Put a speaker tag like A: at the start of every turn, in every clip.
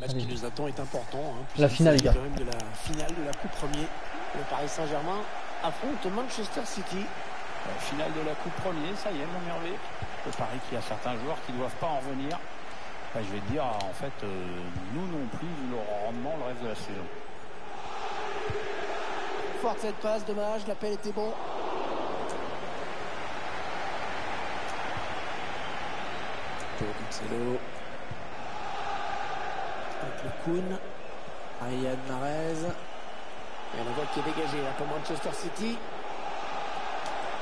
A: Ce qui nous attend est important.
B: La finale, les gars.
A: Quand même de la finale de la Coupe Premier. Le Paris Saint-Germain affronte Manchester City.
C: Finale de la Coupe Premier, ça y est, mon Hervé. Le Paris qui a certains joueurs qui ne doivent pas en revenir. Enfin, je vais te dire, en fait, nous non plus, vu leur rendement le reste de la saison.
A: Forte cette passe, dommage, l'appel était bon. Cancelo. Avec le Kun. Riyad Mahrez. Et on voit qui est dégagé là, pour Manchester City.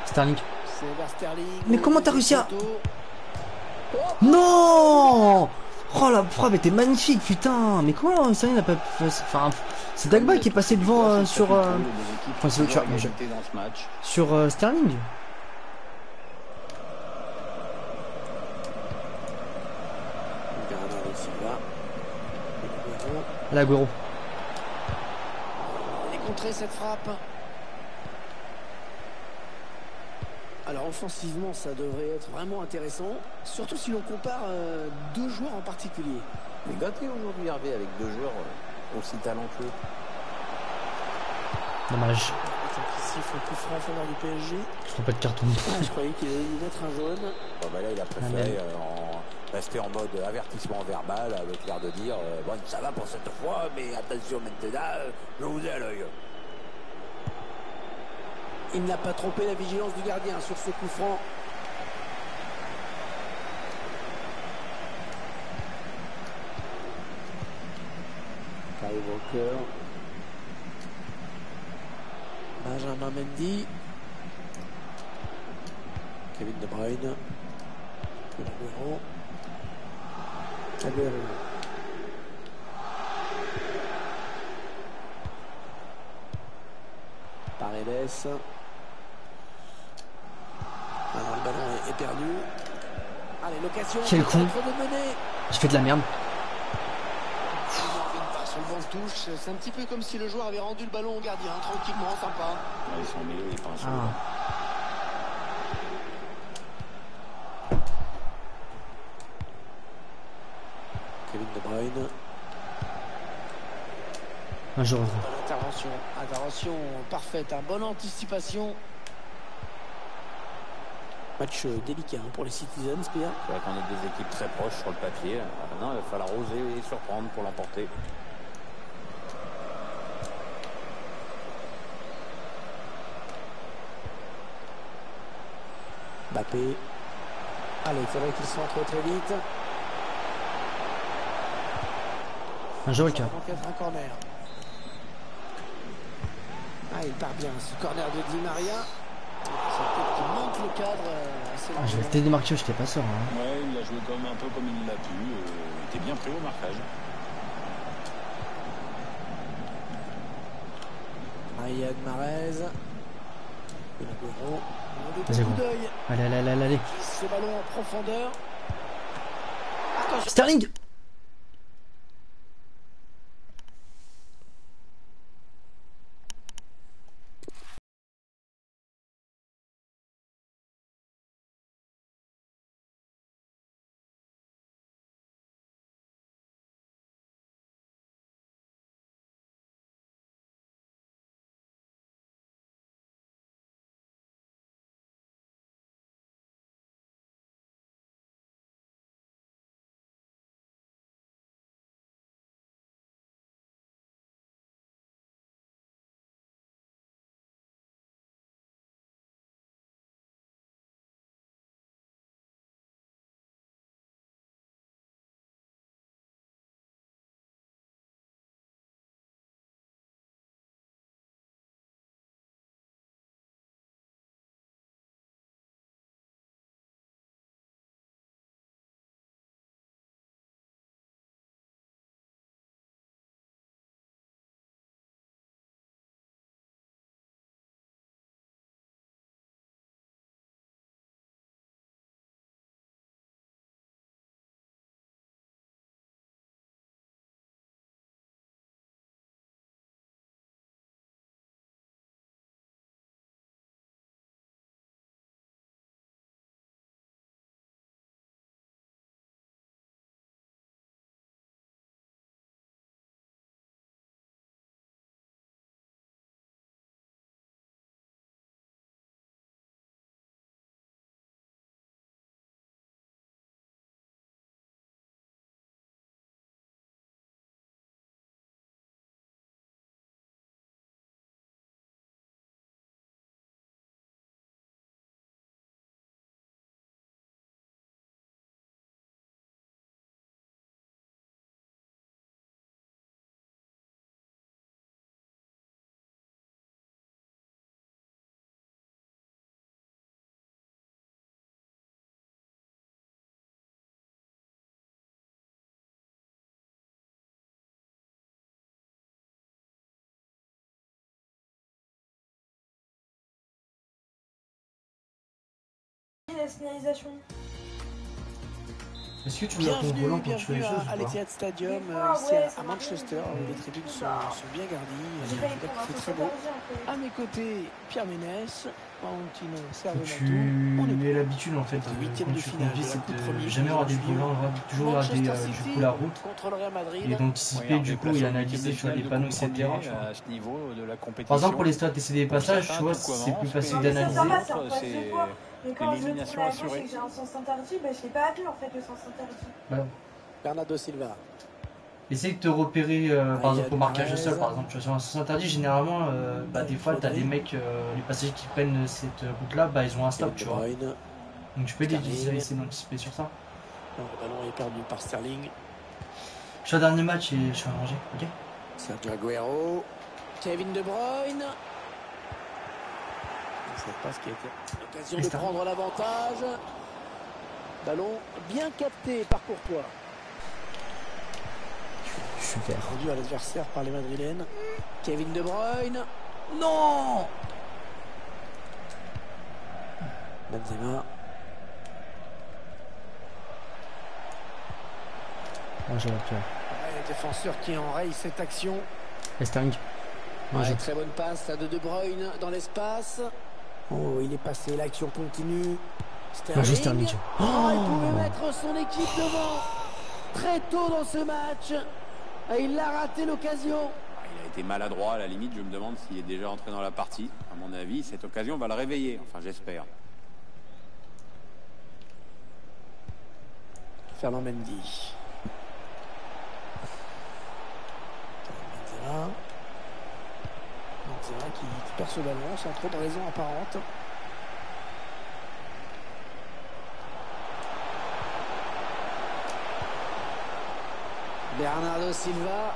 B: Sterling.
A: C'est vers Sterling.
B: Mais comment t'as réussi à... Non! Oh, la frappe était magnifique, putain! Mais comment Sterling n'a pas fait... Enfin, c'est Dagba qui est passé devant sur... Enfin, c'est sur Sterling. L'Aguero.
A: Il est contré cette frappe. Alors offensivement, ça devrait être vraiment intéressant, surtout si l'on compare deux joueurs en particulier.
D: Il est gâté aujourd'hui Hervé avec deux joueurs aussi talentueux.
B: Dommage.
A: Qui siffle le coup franc en faveur du PSG.
B: Je trouve pas de carton.
A: Je croyais qu'il allait lui mettre un jaune.
D: Bon, bah là, il a préféré rester en mode avertissement verbal avec l'air de dire bon, ça va pour cette fois, mais attention maintenant, je vous ai à l'œil.
A: Il n'a pas trompé la vigilance du gardien sur ce coup franc. Kyle Walker. Benjamin Mendy. Kevin De Bruyne. Aguero. Aguero. Paredes. Alors le ballon est perdu. Allez, l'occasion.
B: Quel con. Je fais de la merde.
A: Sur le banc de touche, c'est un petit peu comme si le joueur avait rendu le ballon au gardien, tranquillement, sympa.
C: Ouais, ils sont au milieu, ils pensent.
A: Kevin De Bruyne.
B: Un jour.
A: Intervention parfaite, bonne anticipation. Match délicat pour les Citizens, Pierre.
D: C'est vrai qu'on est des équipes très proches sur le papier. Maintenant, il va falloir oser et surprendre pour l'emporter.
A: Mbappé. Allez, il faudrait qu'il centre très vite.
B: Un jeu
A: Ça va donc être un corner. Ah, il part bien, ce corner de Di Maria. C'est peut-être qu'il manque le cadre.
B: Je vais le démarquer, je n'étais pas sûr. Hein.
C: Ouais, il a joué comme un peu comme il l'a pu. Il était bien pris au marquage.
A: Riyad Mahrez.
B: Vas-y, gros. Allez.
A: Ce ballon en profondeur. Attention.
B: Sterling!
E: la signalisation.
B: Est-ce que tu veux un volant quand tu fais les choses
A: à
B: ou pas?
A: l'Etihad Stadium, ici à Manchester, où les tribunes sont bien garnies. C'est très beau. À mes côtés, Pierre Ménès, Valentino Cervelato.
B: Tu aies l'habitude en fait,
A: Un huitième
B: quand
A: de
B: tu
A: finale
B: conduis,
A: de la
B: c'est
A: Coupe
B: de
A: Premier
B: jamais
A: qui
B: regarder le
A: joue
B: volant, toujours regarder
A: Manchester
B: du
A: City
B: coup la route
A: contre le Real Madrid.
B: et d'anticiper du coup et analyser tu vois, les panneaux, etc. Tu vois.
C: À ce niveau de la compétition.
B: Par exemple, pour les stats et des passages, tu vois,
C: tout
B: c'est plus
C: avance,
B: facile
C: mais
B: d'analyser.
E: Ça va, c'est un passe de poids. Mais quand je tourne
C: l'élimination
E: à gauche
C: assurée.
E: et que j'ai un sens interdit, bah, je l'ai pas appelé en fait le sens interdit.
B: Ouais.
A: Bernardo Silva.
B: Essaye de te repérer, par exemple, au marquage au sol,
A: Mahrez.
B: par exemple, tu vois, sur un sens interdit, généralement, des fois, t'as des mecs, les passagers qui prennent cette route-là, ils ont un stop, tu vois. Donc tu peux essayer d'anticiper sur ça.
A: Non, le ballon est perdu par Sterling.
B: Je suis au dernier match et je suis à manger, ok?
A: Sergio Aguero. Kevin De Bruyne. Cette passe qui a été l'occasion de prendre l'avantage. Ballon bien capté par Courtois.
B: Super.
A: Rendu à l'adversaire par les Madrilènes. Kevin De Bruyne.
B: Non!
A: Benzema.
B: J'ai la pierre.
A: Le défenseur qui enraye cette action.
B: Sterling.
A: Très bonne passe à De Bruyne dans l'espace. Oh, il est passé, l'action continue. Sterling. Il pouvait mettre son équipe devant très tôt dans ce match. Et il a raté l'occasion.
C: Il a été maladroit à la limite, je me demande s'il est déjà entré dans la partie. À mon avis, cette occasion va le réveiller, enfin j'espère.
A: Fernand Mendy. Benzema qui perd ce ballon sans trop de raison apparente. Bernardo Silva.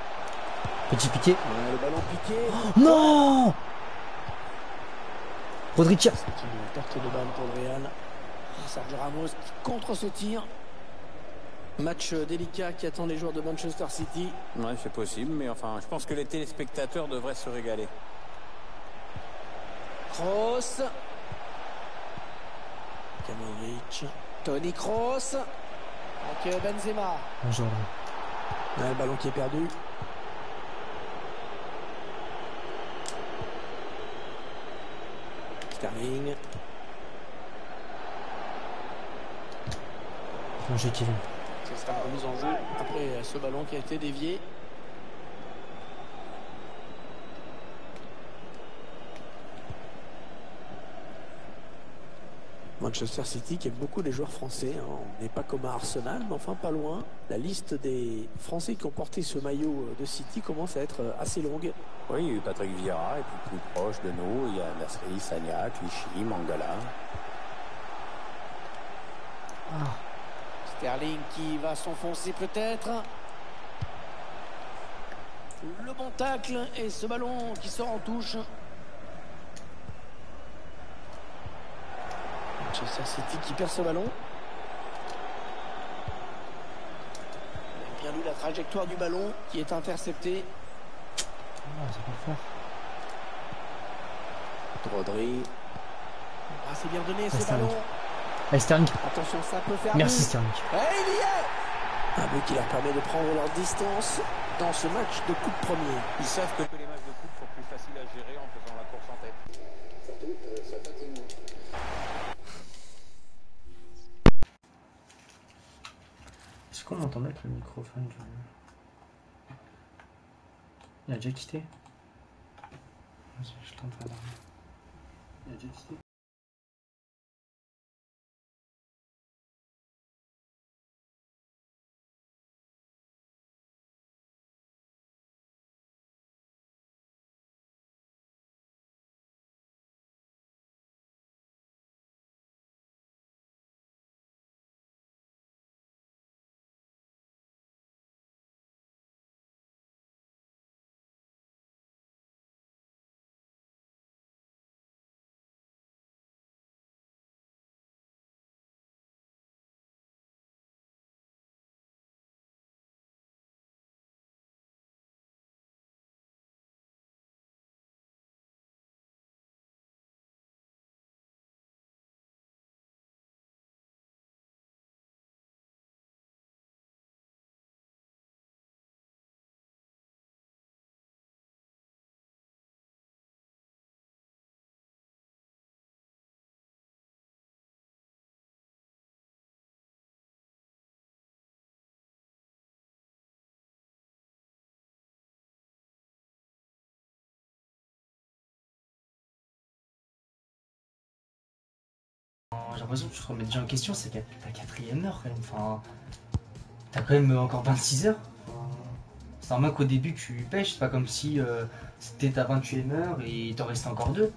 B: Petit piqué.
A: Le ballon piqué.
B: Oh, non! Rodrigue.
A: C'est une perte de balle pour le Real. Sergio Ramos qui contre ce tir. Match délicat qui attend les joueurs de Manchester City.
C: Ouais, c'est possible, mais enfin, je pense que les téléspectateurs devraient se régaler.
A: Kroos. Kamoric. Toni Kroos. Donc Benzema.
B: Bonjour.
A: Le ballon qui est perdu. Sterling.
B: Bonjour Kevin.
A: Ce sera remis en jeu après ce ballon qui a été dévié. Manchester City qui aime beaucoup les joueurs français. On n'est pas comme à Arsenal, mais enfin pas loin. La liste des Français qui ont porté ce maillot de City commence à être assez longue.
C: Oui, il y a eu Patrick Vieira, et puis plus proche de nous, il y a Nasri, Sagna, Clichy, Mangala.
A: Sterling qui va s'enfoncer peut-être. Le bon tacle et ce ballon qui sort en touche. Manchester City qui perd ce ballon. On a bien lu la trajectoire du ballon qui est intercepté.
B: C'est pas fort.
A: Rodri. C'est bien donné ce
B: Sterling.
A: ballon.
B: Sterling.
A: Attention, ça peut faire
B: Merci
A: but.
B: Sterling.
A: Et il y est. Un but qui leur permet de prendre leur distance dans ce match de coupe premier.
C: Ils savent que les matchs de coupe sont plus faciles à gérer en faisant la course en tête.
B: Est-ce qu'on entend mettre le microphone du... Il a déjà quitté. Je t'entends pas. Il a déjà quitté. j'ai l'impression que tu te remets déjà en question, c'est ta 4e heure quand même. Enfin, t'as quand même encore 26 heures. Enfin, c'est normal qu'au début tu pêches, c'est pas comme si c'était ta 28e heure et il t'en restait encore 2.